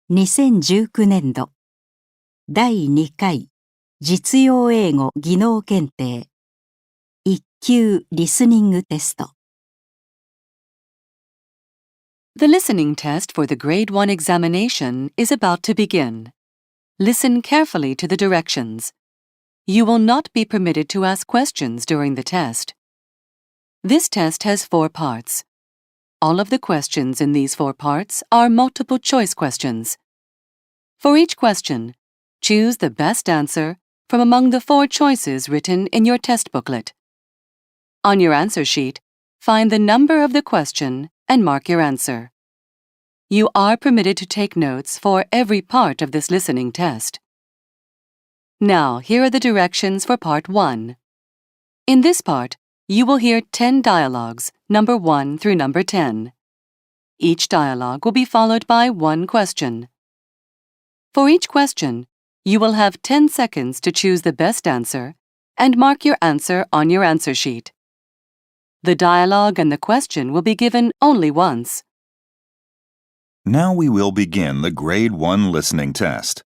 2019年度第2回実用英語技能検定1級リスニングテスト The listening test for the Grade 1 examination is about to begin. Listen carefully to the directions. You will not be permitted to ask questions during the test. This test has 4 parts. All of the questions in these 4 parts are multiple choice questions. For each question, choose the best answer from among the 4 choices written in your test booklet. On your answer sheet, find the number of the question and mark your answer. You are permitted to take notes for every part of this listening test. Now, here are the directions for Part 1. In this part, you will hear 10 dialogues, number 1 through number 10. Each dialogue will be followed by 1 question. For each question, you will have 10 seconds to choose the best answer and mark your answer on your answer sheet. The dialogue and the question will be given only once. Now we will begin the Grade 1 listening test.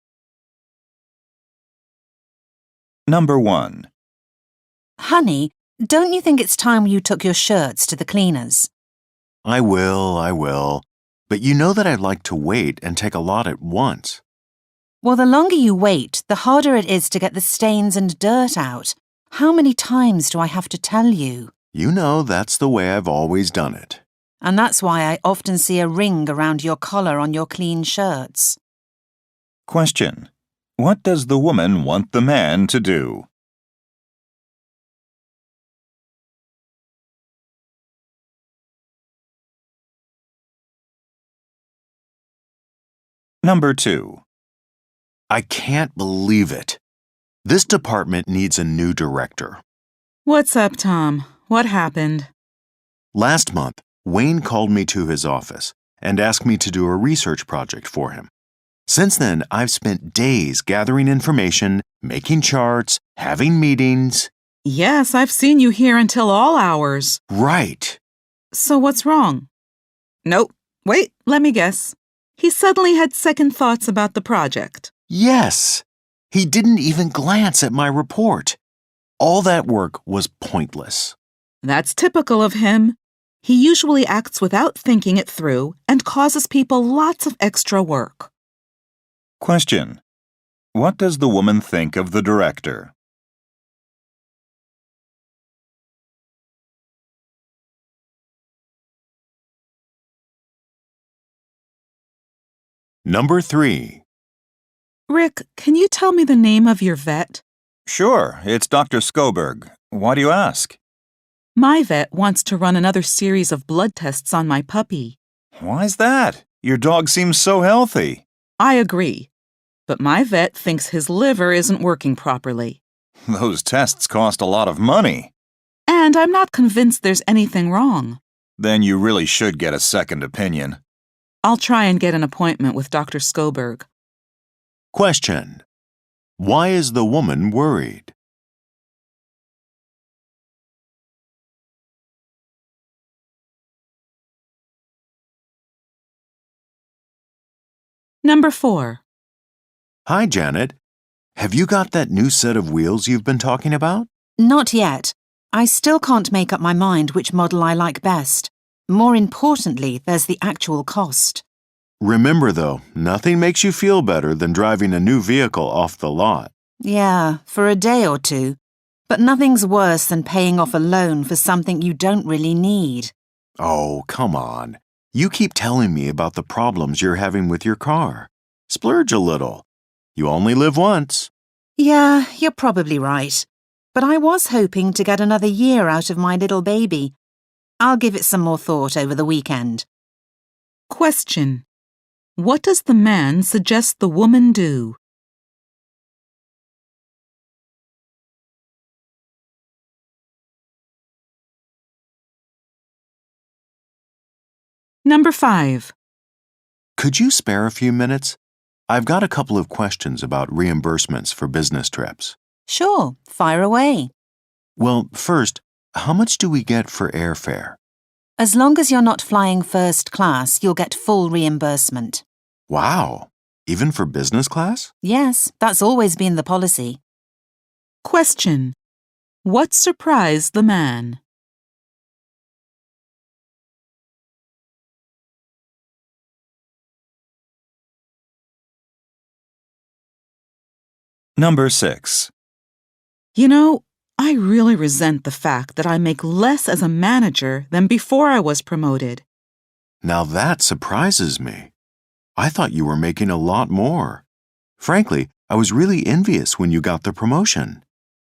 Number 1. Honey, don't you think it's time you took your shirts to the cleaners? I will. But you know that I'd like to wait and take a lot at once. Well, the longer you wait, the harder it is to get the stains and dirt out. How many times do I have to tell you? You know that's the way I've always done it. And that's why I often see a ring around your collar on your clean shirts. Question. What does the woman want the man to do? Number 2. I can't believe it. This department needs a new director. What's up, Tom? What happened? Last month, Wayne called me to his office and asked me to do a research project for him. Since then, I've spent days gathering information, making charts, having meetings. Yes, I've seen you here until all hours. Right. So what's wrong? Nope. Wait, let me guess. He suddenly had second thoughts about the project. Yes. He didn't even glance at my report. All that work was pointless. That's typical of him. He usually acts without thinking it through and causes people lots of extra work. Question. What does the woman think of the director? Number 3. Rick, can you tell me the name of your vet? Sure, it's Dr. Skoberg. Why do you ask? My vet wants to run another series of blood tests on my puppy. Why's that? Your dog seems so healthy. I agree, but my vet thinks his liver isn't working properly. Those tests cost a lot of money. And I'm not convinced there's anything wrong. Then you really should get a second opinion. I'll try and get an appointment with Dr. Skoberg. Question. Why is the woman worried? Number 4. Hi, Janet. Have you got that new set of wheels you've been talking about? Not yet. I still can't make up my mind which model I like best. More importantly, there's the actual cost. Remember, though, nothing makes you feel better than driving a new vehicle off the lot. Yeah, for a day or two. But nothing's worse than paying off a loan for something you don't really need. Oh, come on. You keep telling me about the problems you're having with your car. Splurge a little. You only live once. Yeah, you're probably right. But I was hoping to get another year out of my little baby. I'll give it some more thought over the weekend. Question. What does the man suggest the woman do? Number 5. Could you spare a few minutes? I've got a couple of questions about reimbursements for business trips. Sure, fire away. Well, first, how much do we get for airfare? As long as you're not flying first class, you'll get full reimbursement. Wow. Even for business class? Yes, that's always been the policy. Question. What surprised the man? Number 6. You know, I really resent the fact that I make less as a manager than before I was promoted. Now that surprises me. I thought you were making a lot more. Frankly, I was really envious when you got the promotion.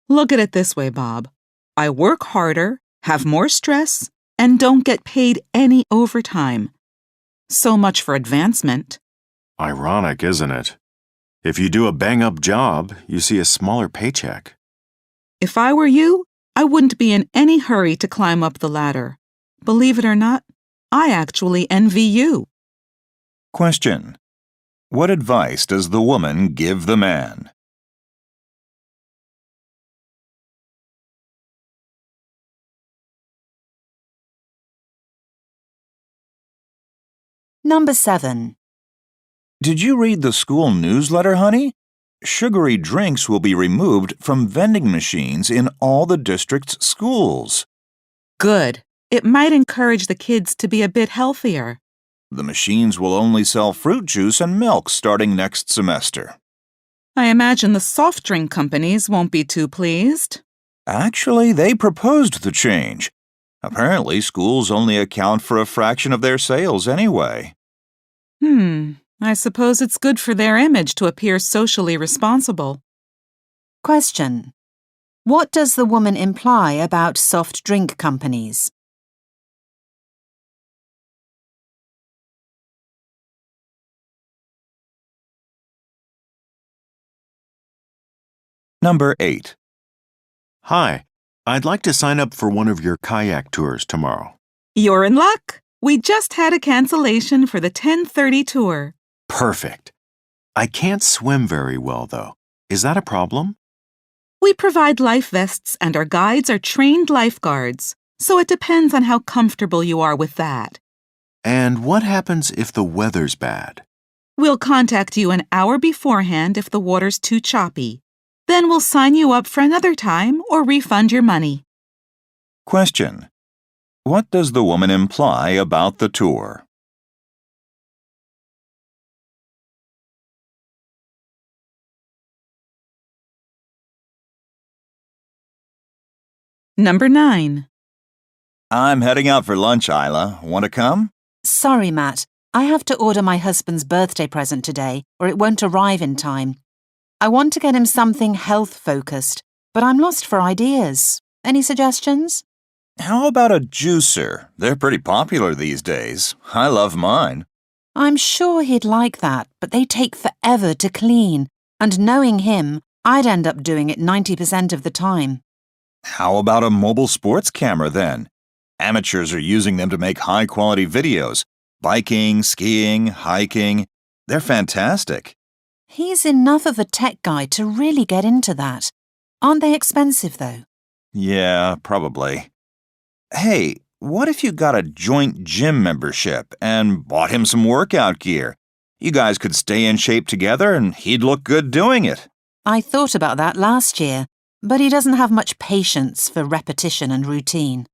Look at it this way, Bob. I work harder, have more stress, and don't get paid any overtime. So much for advancement. Ironic, isn't it? If you do a bang-up job, you see a smaller paycheck. If I were you, I wouldn't be in any hurry to climb up the ladder. Believe it or not, I actually envy you. Question. What advice does the woman give the man? Number 7. Did you read the school newsletter, honey? Sugary drinks will be removed from vending machines in all the district's schools. Good. It might encourage the kids to be a bit healthier. The machines will only sell fruit juice and milk starting next semester. I imagine the soft drink companies won't be too pleased. Actually, they proposed the change. Apparently, schools only account for a fraction of their sales anyway. I suppose it's good for their image to appear socially responsible. Question. What does the woman imply about soft drink companies? Number 8. Hi, I'd like to sign up for one of your kayak tours tomorrow. You're in luck. We just had a cancellation for the 10:30 tour. Perfect. I can't swim very well, though. Is that a problem? We provide life vests and our guides are trained lifeguards, so it depends on how comfortable you are with that. And what happens if the weather's bad? We'll contact you an hour beforehand if the water's too choppy. Then we'll sign you up for another time or refund your money. Question. What does the woman imply about the tour? Number 9. I'm heading out for lunch, Isla. Want to come? Sorry, Matt. I have to order my husband's birthday present today, or it won't arrive in time. I want to get him something health-focused, but I'm lost for ideas. Any suggestions? How about a juicer? They're pretty popular these days. I love mine. I'm sure he'd like that, but they take forever to clean, and knowing him, I'd end up doing it 90% of the time. How about a mobile sports camera then? Amateurs are using them to make high-quality videos. Biking, skiing, hiking. They're fantastic. He's enough of a tech guy to really get into that. Aren't they expensive, though? Yeah, probably. Hey, what if you got a joint gym membership and bought him some workout gear? You guys could stay in shape together and he'd look good doing it. I thought about that last year, but he doesn't have much patience for repetition and routine.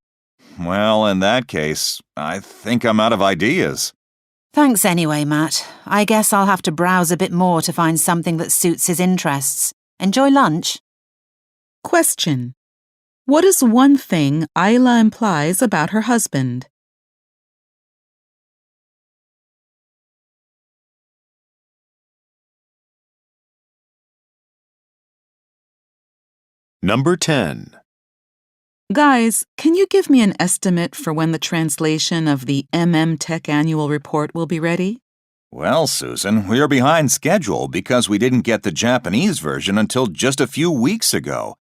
Well, in that case, I think I'm out of ideas. Thanks anyway, Matt. I guess I'll have to browse a bit more to find something that suits his interests. Enjoy lunch. Question. What is one thing Isla implies about her husband? Number 10. Guys, can you give me an estimate for when the translation of the Tech Annual Report will be ready? Well, Susan, we are behind schedule because we didn't get the Japanese version until just a few weeks ago.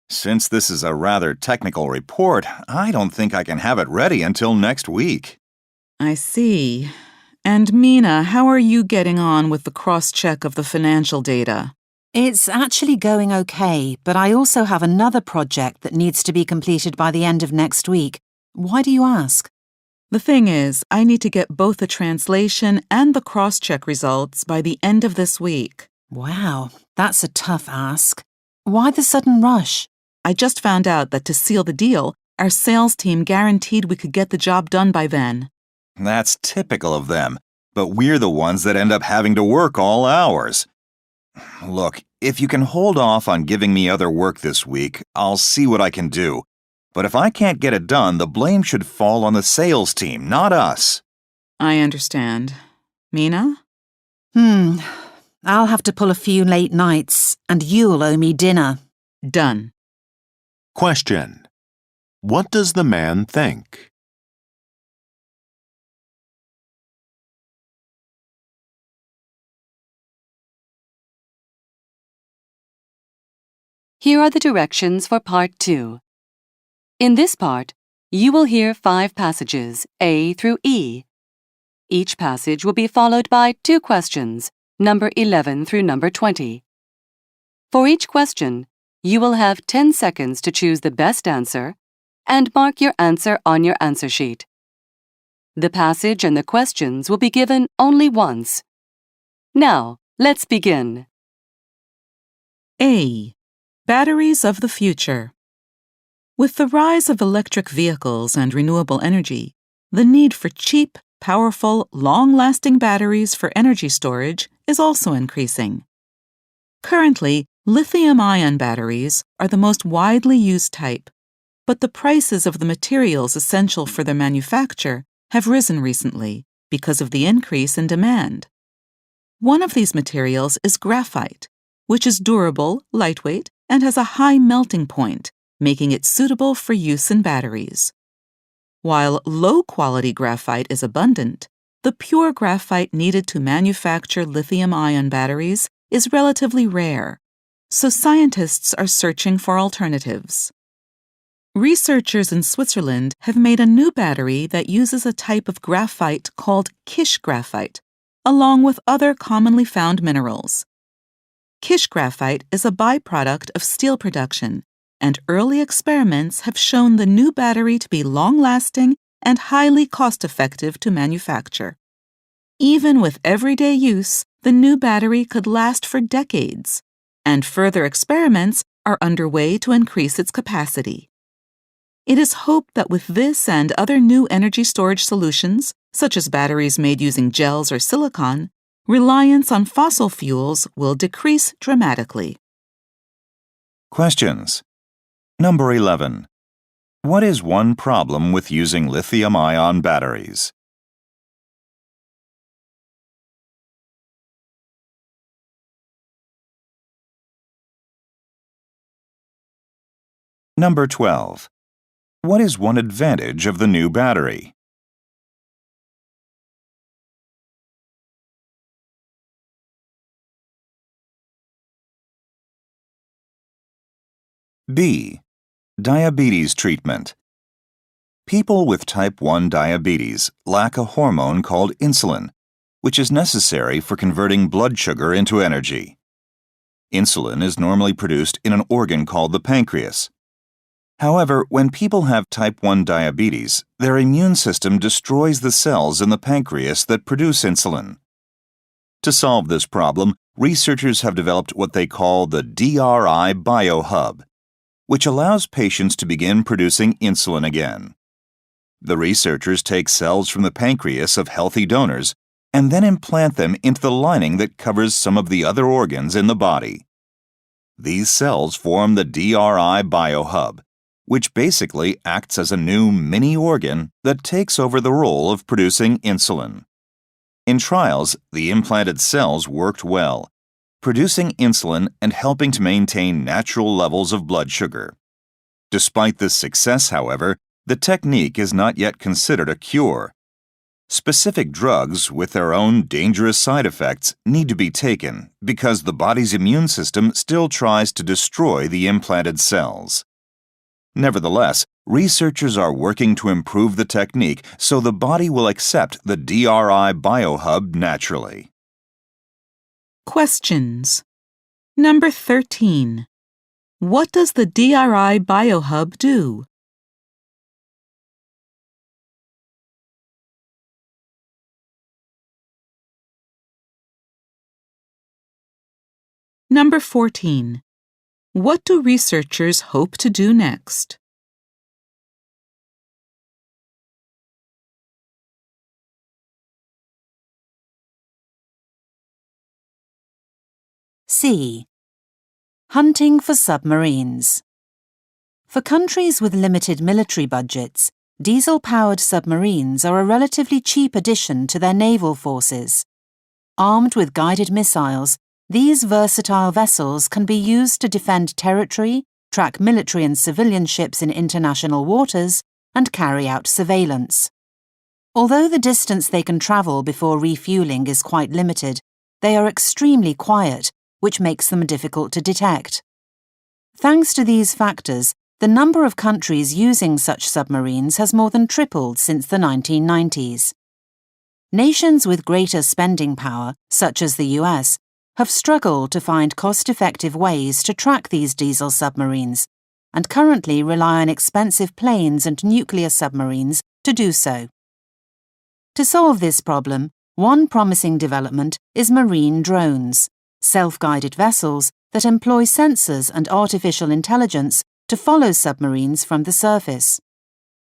Since this is a rather technical report, I don't think I can have it ready until next week. I see. And Mina, how are you getting on with the cross-check of the financial data? It's actually going okay, but I also have another project that needs to be completed by the end of next week. Why do you ask? The thing is, I need to get both the translation and the cross-check results by the end of this week. Wow, that's a tough ask. Why the sudden rush? I just found out that to seal the deal, our sales team guaranteed we could get the job done by then. That's typical of them, but we're the ones that end up having to work all hours. Look, if you can hold off on giving me other work this week, I'll see what I can do. But if I can't get it done, the blame should fall on the sales team, not us. I understand. Mina? I'll have to pull a few late nights, and you'll owe me dinner. Done. Question. What does the man think? Here are the directions for Part 2. In this part, you will hear 5 passages, A through E. Each passage will be followed by 2 questions, number 11 through number 20. For each question, you will have 10 seconds to choose the best answer and mark your answer on your answer sheet. The passage and the questions will be given only once. Now, let's begin. A. Batteries of the future. With the rise of electric vehicles and renewable energy, the need for cheap, powerful, long-lasting batteries for energy storage is also increasing. Currently, lithium-ion batteries are the most widely used type, but the prices of the materials essential for their manufacture have risen recently because of the increase in demand. One of these materials is graphite, which is durable, lightweight, and has a high melting point, making it suitable for use in batteries. While low-quality graphite is abundant, the pure graphite needed to manufacture lithium-ion batteries is relatively rare, so scientists are searching for alternatives. Researchers in Switzerland have made a new battery that uses a type of graphite called Kish graphite, along with other commonly found minerals. Kish graphite is a byproduct of steel production, and early experiments have shown the new battery to be long-lasting and highly cost-effective to manufacture. Even with everyday use, the new battery could last for decades, and further experiments are underway to increase its capacity. It is hoped that with this and other new energy storage solutions, such as batteries made using gels or silicon, reliance on fossil fuels will decrease dramatically. Questions. Number 11. What is one problem with using lithium-ion batteries? Number 12. What is one advantage of the new battery? B. Diabetes treatment. People with type 1 diabetes lack a hormone called insulin, which is necessary for converting blood sugar into energy. Insulin is normally produced in an organ called the pancreas. However, when people have type 1 diabetes, their immune system destroys the cells in the pancreas that produce insulin. To solve this problem, researchers have developed what they call the DRI biohub, which allows patients to begin producing insulin again. The researchers take cells from the pancreas of healthy donors and then implant them into the lining that covers some of the other organs in the body. These cells form the DRI biohub, which basically acts as a new mini organ that takes over the role of producing insulin. In trials, the implanted cells worked well, producing insulin and helping to maintain natural levels of blood sugar. Despite this success, however, the technique is not yet considered a cure. Specific drugs with their own dangerous side effects need to be taken because the body's immune system still tries to destroy the implanted cells. Nevertheless, researchers are working to improve the technique so the body will accept the DRI biohub naturally. Questions. Number 13. What does the DRI biohub do? Number 14. What do researchers hope to do next? C. Hunting for submarines. For countries with limited military budgets, diesel-powered submarines are a relatively cheap addition to their naval forces. Armed with guided missiles, these versatile vessels can be used to defend territory, track military and civilian ships in international waters, and carry out surveillance. Although the distance they can travel before refueling is quite limited, they are extremely quiet, which makes them difficult to detect. Thanks to these factors, the number of countries using such submarines has more than tripled since the 1990s. Nations with greater spending power, such as the US, have struggled to find cost-effective ways to track these diesel submarines, and currently rely on expensive planes and nuclear submarines to do so. To solve this problem, one promising development is marine drones, self-guided vessels that employ sensors and artificial intelligence to follow submarines from the surface.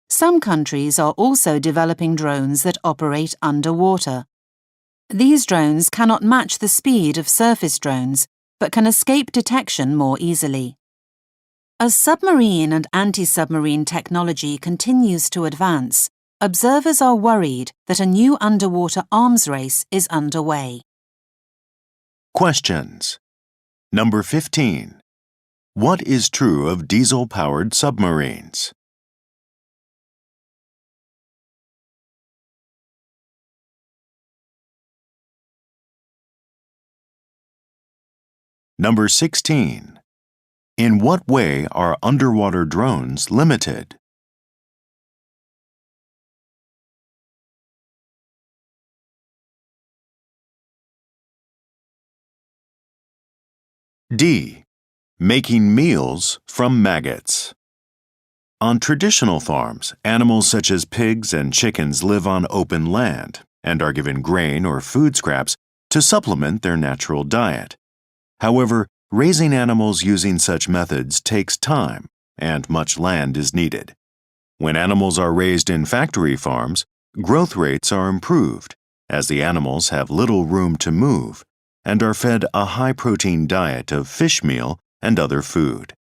Some countries are also developing drones that operate underwater. These drones cannot match the speed of surface drones, but can escape detection more easily. As submarine and anti-submarine technology continues to advance, observers are worried that a new underwater arms race is underway. Questions. Number 15. What is true of diesel-powered submarines? Number 16. In what way are underwater drones limited? D. Making meals from maggots. On traditional farms, animals such as pigs and chickens live on open land and are given grain or food scraps to supplement their natural diet. However, raising animals using such methods takes time, and much land is needed. When animals are raised in factory farms, growth rates are improved, as the animals have little room to move and are fed a high-protein diet of fish meal and other food.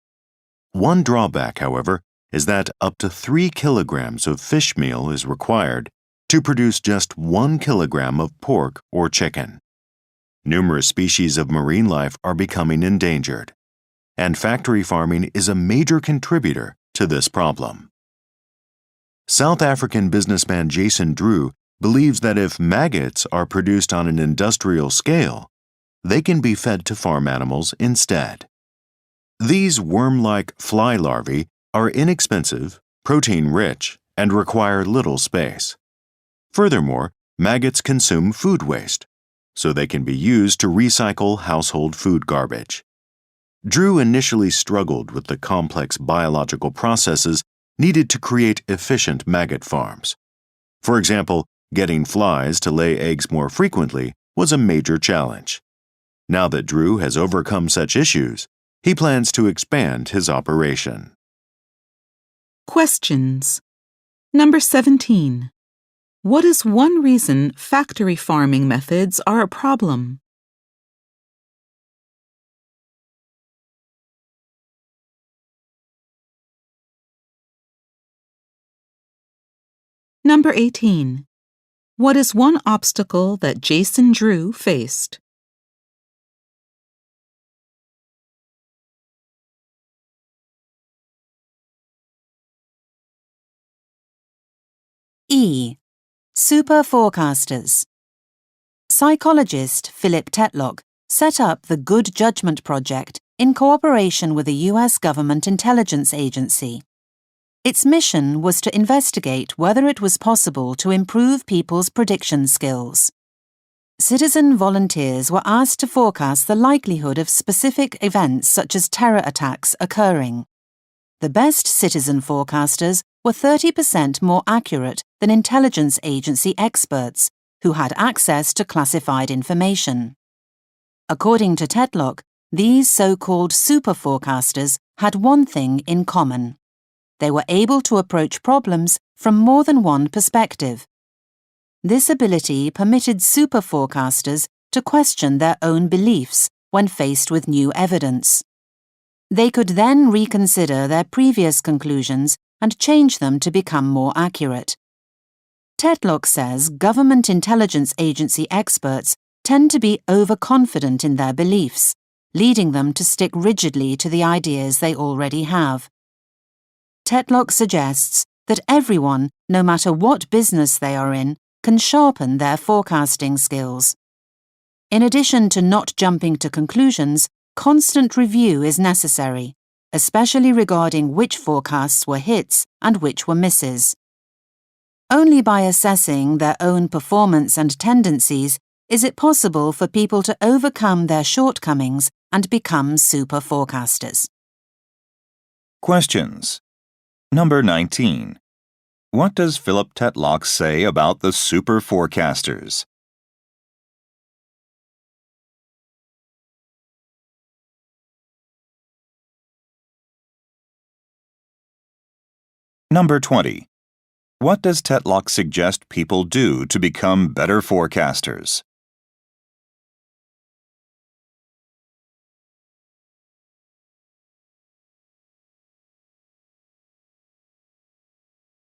One drawback, however, is that up to 3 kilograms of fish meal is required to produce just 1 kilogram of pork or chicken. Numerous species of marine life are becoming endangered, and factory farming is a major contributor to this problem. South African businessman Jason Drew believes that if maggots are produced on an industrial scale, they can be fed to farm animals instead. These worm-like fly larvae are inexpensive, protein-rich, and require little space. Furthermore, maggots consume food waste, so they can be used to recycle household food garbage. Drew initially struggled with the complex biological processes needed to create efficient maggot farms. For example, getting flies to lay eggs more frequently was a major challenge. Now that Drew has overcome such issues, he plans to expand his operation. Questions. Number 17. What is one reason factory farming methods are a problem? Number 18. What is one obstacle that Jason Drew faced? E. Super forecasters. Psychologist Philip Tetlock set up the Good Judgment Project in cooperation with a U.S. government intelligence agency. Its mission was to investigate whether it was possible to improve people's prediction skills. Citizen volunteers were asked to forecast the likelihood of specific events such as terror attacks occurring. The best citizen forecasters were 30% more accurate than intelligence agency experts who had access to classified information. According to Tetlock, These so-called super forecasters had one thing in common. They were able to approach problems from more than one perspective. This ability permitted super forecasters to question their own beliefs when faced with new evidence. They could then reconsider their previous conclusions and change them to become more accurate. Tetlock says government intelligence agency experts tend to be overconfident in their beliefs, leading them to stick rigidly to the ideas they already have. Tetlock suggests that everyone, no matter what business they are in, can sharpen their forecasting skills. In addition to not jumping to conclusions, constant review is necessary, especially regarding which forecasts were hits and which were misses. Only by assessing their own performance and tendencies is it possible for people to overcome their shortcomings and become super forecasters. Questions. Number 19. What does Philip Tetlock say about the super forecasters? Number 20. What does Tetlock suggest people do to become better forecasters?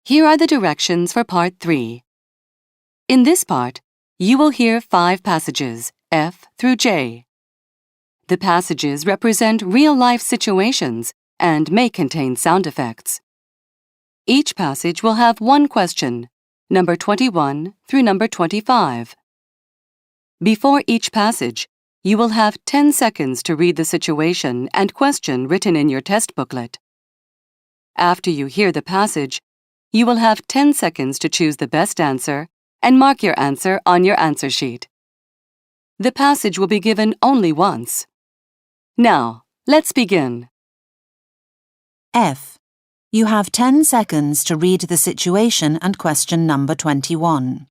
Here are the directions for Part 3. In this part, you will hear 5 passages, F through J. The passages represent real-life situations and may contain sound effects. Each passage will have one question, number 21 through number 25. Before each passage, you will have 10 seconds to read the situation and question written in your test booklet. After you hear the passage, you will have 10 seconds to choose the best answer and mark your answer on your answer sheet. The passage will be given only once. Now, let's begin. F. You have 10 seconds to read the situation and question number 21.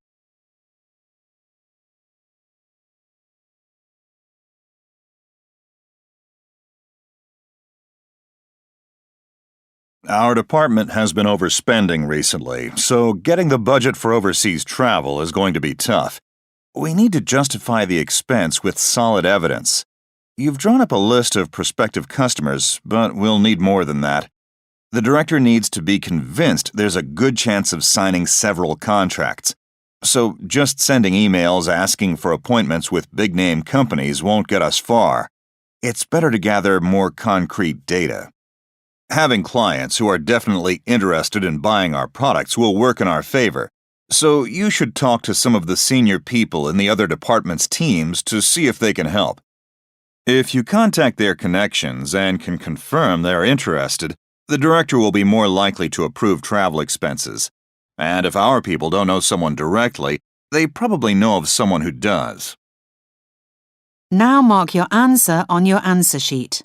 Our department has been overspending recently, so getting the budget for overseas travel is going to be tough. We need to justify the expense with solid evidence. You've drawn up a list of prospective customers, but we'll need more than that. The director needs to be convinced there's a good chance of signing several contracts. So just sending emails asking for appointments with big-name companies won't get us far. It's better to gather more concrete data. Having clients who are definitely interested in buying our products will work in our favor, so you should talk to some of the senior people in the other departments' teams to see if they can help. If you contact their connections and can confirm they're interested, the director will be more likely to approve travel expenses. And if our people don't know someone directly, they probably know of someone who does. Now mark your answer on your answer sheet.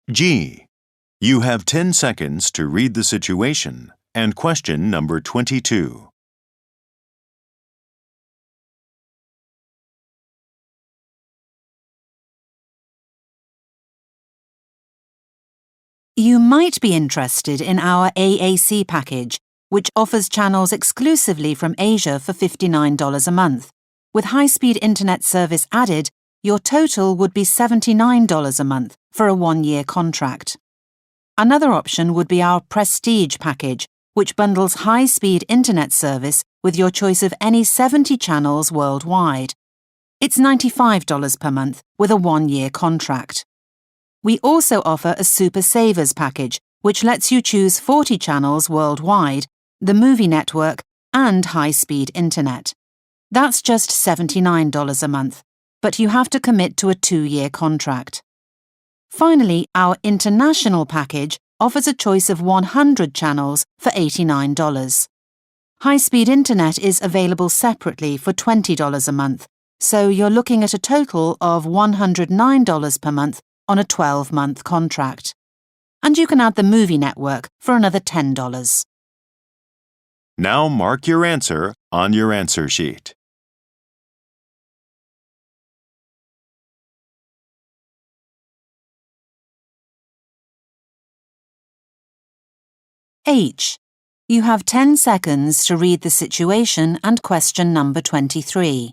G. You have 10 seconds to read the situation and question number 22. You might be interested in our AAC package, which offers channels exclusively from Asia for $59 a month. With high-speed internet service added, your total would be $79 a month for a 1-year contract. Another option would be our Prestige package, which bundles high-speed internet service with your choice of any 70 channels worldwide. It's $95 per month with a 1-year contract. We also offer a Super Savers package, which lets you choose 40 channels worldwide, the movie network, and high-speed internet. That's just $79 a month, but you have to commit to a 2-year contract. Finally, our international package offers a choice of 100 channels for $89. High-speed internet is available separately for $20 a month, so you're looking at a total of $109 per month on a 12-month contract. And you can add the movie network for another $10. Now mark your answer on your answer sheet. H. You have 10 seconds to read the situation and question number 23.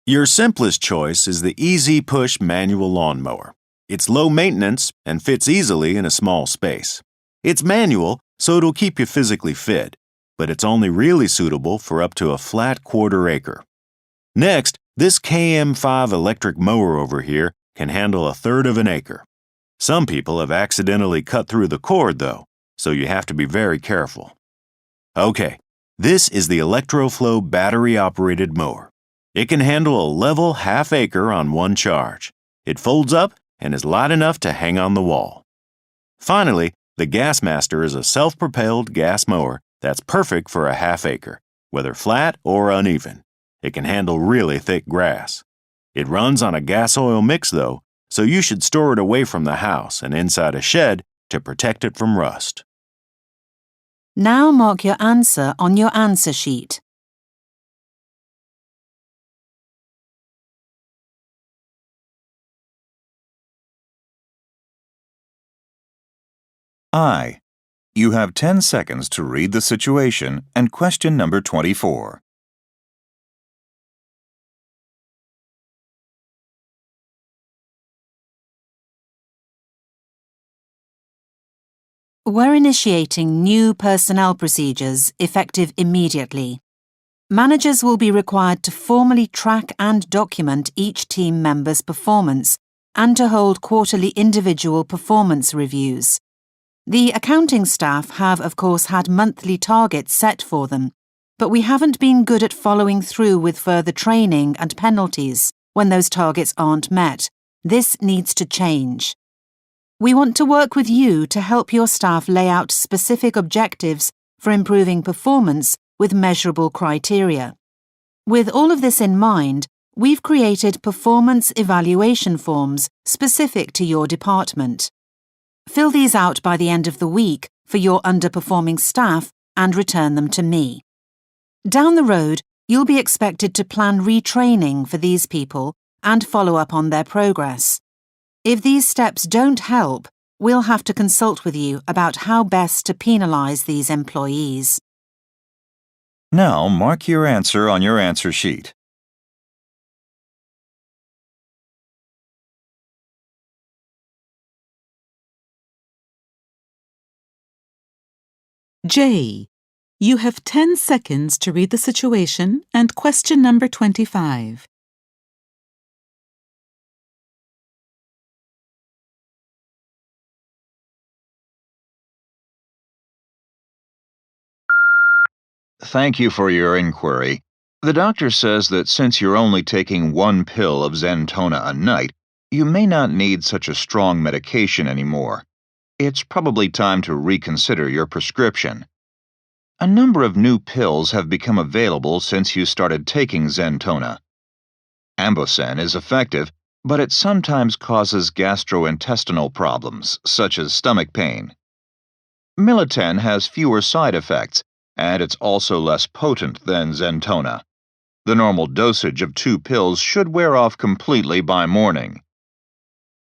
Your simplest choice is the Easy Push manual lawnmower. It's low maintenance and fits easily in a small space. It's manual, so it'll keep you physically fit, but it's only really suitable for up to a flat quarter acre. Next, this KM5 electric mower over here can handle a third of an acre. Some people have accidentally cut through the cord, though, so you have to be very careful. Okay, this is the ElectroFlow battery-operated mower. It can handle a level half acre on one charge. It folds up and is light enough to hang on the wall. Finally, the Gasmaster is a self-propelled gas mower that's perfect for a half acre, whether flat or uneven. It can handle really thick grass. It runs on a gas-oil mix, though, so you should store it away from the house and inside a shed to protect it from rust. Now mark your answer on your answer sheet. I. You have 10 seconds to read the situation and question number 24. We're initiating new personnel procedures effective immediately. Managers will be required to formally track and document each team member's performance and to hold quarterly individual performance reviews. The accounting staff have, of course, had monthly targets set for them, but we haven't been good at following through with further training and penalties when those targets aren't met. This needs to change. We want to work with you to help your staff lay out specific objectives for improving performance with measurable criteria. With all of this in mind, we've created performance evaluation forms specific to your department. Fill these out by the end of the week for your underperforming staff and return them to me. Down the road, you'll be expected to plan retraining for these people and follow up on their progress. If these steps don't help, we'll have to consult with you about how best to penalize these employees. Now mark your answer on your answer sheet. J. You have 10 seconds to read the situation and question number 25. Thank you for your inquiry. The doctor says that since you're only taking one pill of Zentona a night, you may not need such a strong medication anymore. It's probably time to reconsider your prescription. A number of new pills have become available since you started taking Zentona. Ambosen is effective, but it sometimes causes gastrointestinal problems, such as stomach pain. Militen has fewer side effects, and it's also less potent than Zentona. The normal dosage of 2 pills should wear off completely by morning.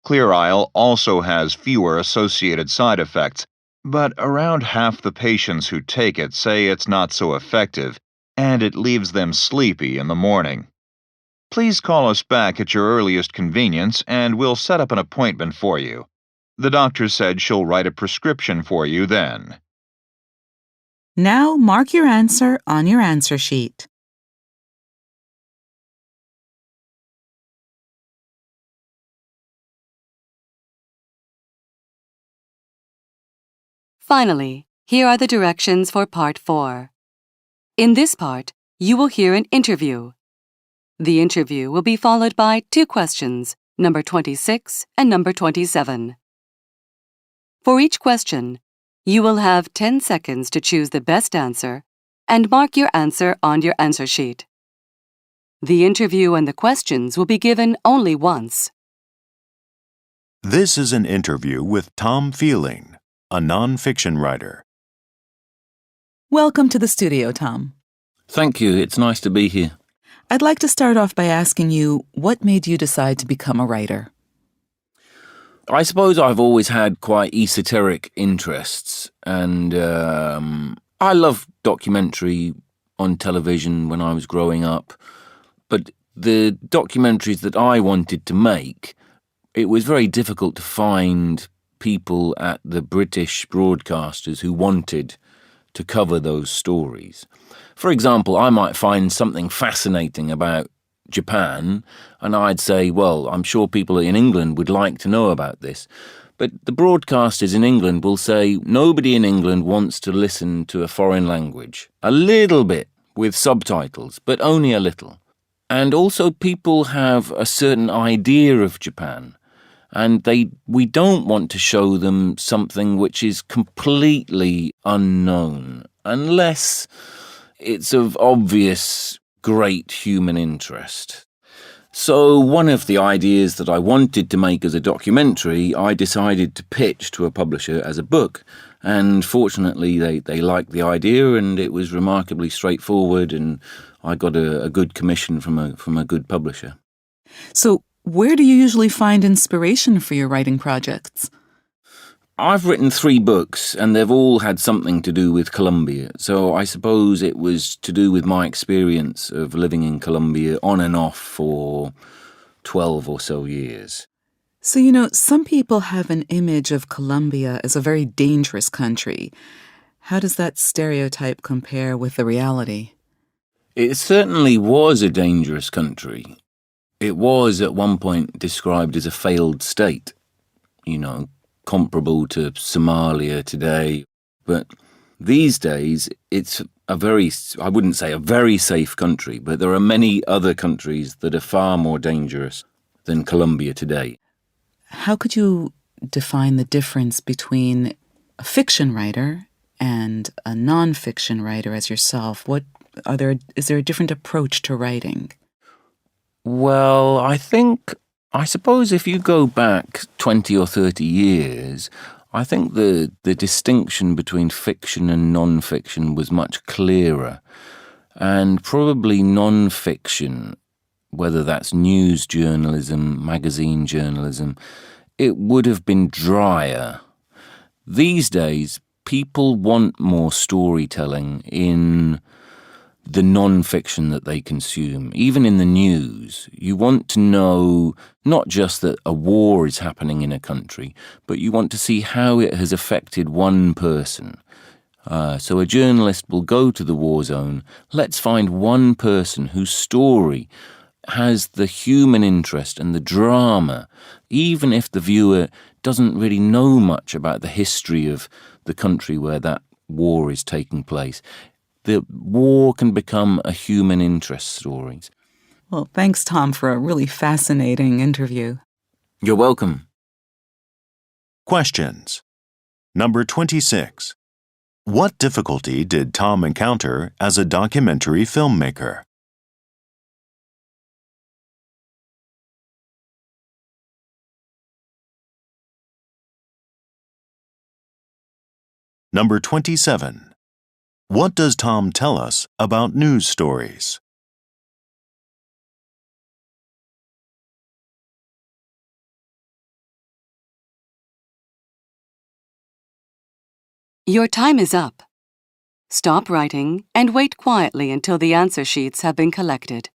Clear Isle also has fewer associated side effects, but around half the patients who take it say it's not so effective, and it leaves them sleepy in the morning. Please call us back at your earliest convenience, and we'll set up an appointment for you. The doctor said she'll write a prescription for you then. Now mark your answer on your answer sheet. Finally, here are the directions for Part 4. In this part, you will hear an interview. The interview will be followed by 2 questions, number 26 and number 27. For each question, you will have 10 seconds to choose the best answer and mark your answer on your answer sheet. The interview and the questions will be given only once. This is an interview with Tom Feeling, a nonfiction writer. Welcome to the studio, Tom. Thank you. It's nice to be here. I'd like to start off by asking you what made you decide to become a writer? I suppose I've always had quite esoteric interests, and I love documentary on television when I was growing up. But the documentaries that I wanted to make, it was very difficult to find people at the British broadcasters who wanted to cover those stories. For example, I might find something fascinating about Japan, and I'd say, well, I'm sure people in England would like to know about this. But the broadcasters in England will say, nobody in England wants to listen to a foreign language. A little bit, with subtitles, but only a little. And also people have a certain idea of Japan, and we don't want to show them something which is completely unknown, unless it's of obvious great human interest. So one of the ideas that I wanted to make as a documentary, I decided to pitch to a publisher as a book. And fortunately, they liked the idea, and it was remarkably straightforward, and I got a good commission from a good publisher. So, where do you usually find inspiration for your writing projects? I've written 3 books, and they've all had something to do with Colombia. So I suppose it was to do with my experience of living in Colombia on and off for 12 or so years. So, some people have an image of Colombia as a very dangerous country. How does that stereotype compare with the reality? It certainly was a dangerous country. It was at one point described as a failed state, comparable to Somalia today. But these days, it's I wouldn't say a very safe country, but there are many other countries that are far more dangerous than Colombia today. How could you define the difference between a fiction writer and a nonfiction writer as yourself? Is there a different approach to writing? Well, I suppose if you go back 20 or 30 years, I think the distinction between fiction and non-fiction was much clearer. And probably non-fiction, whether that's news journalism, magazine journalism, it would have been drier. These days, people want more storytelling in the non-fiction that they consume. Even in the news, you want to know not just that a war is happening in a country, but you want to see how it has affected one person. So a journalist will go to the war zone. Let's find one person whose story has the human interest and the drama, even if the viewer doesn't really know much about the history of the country where that war is taking place. The war can become a human interest story. Well, thanks, Tom, for a really fascinating interview. You're welcome. Questions. Number 26. What difficulty did Tom encounter as a documentary filmmaker? Number 27. What does Tom tell us about news stories? Your time is up. Stop writing and wait quietly until the answer sheets have been collected.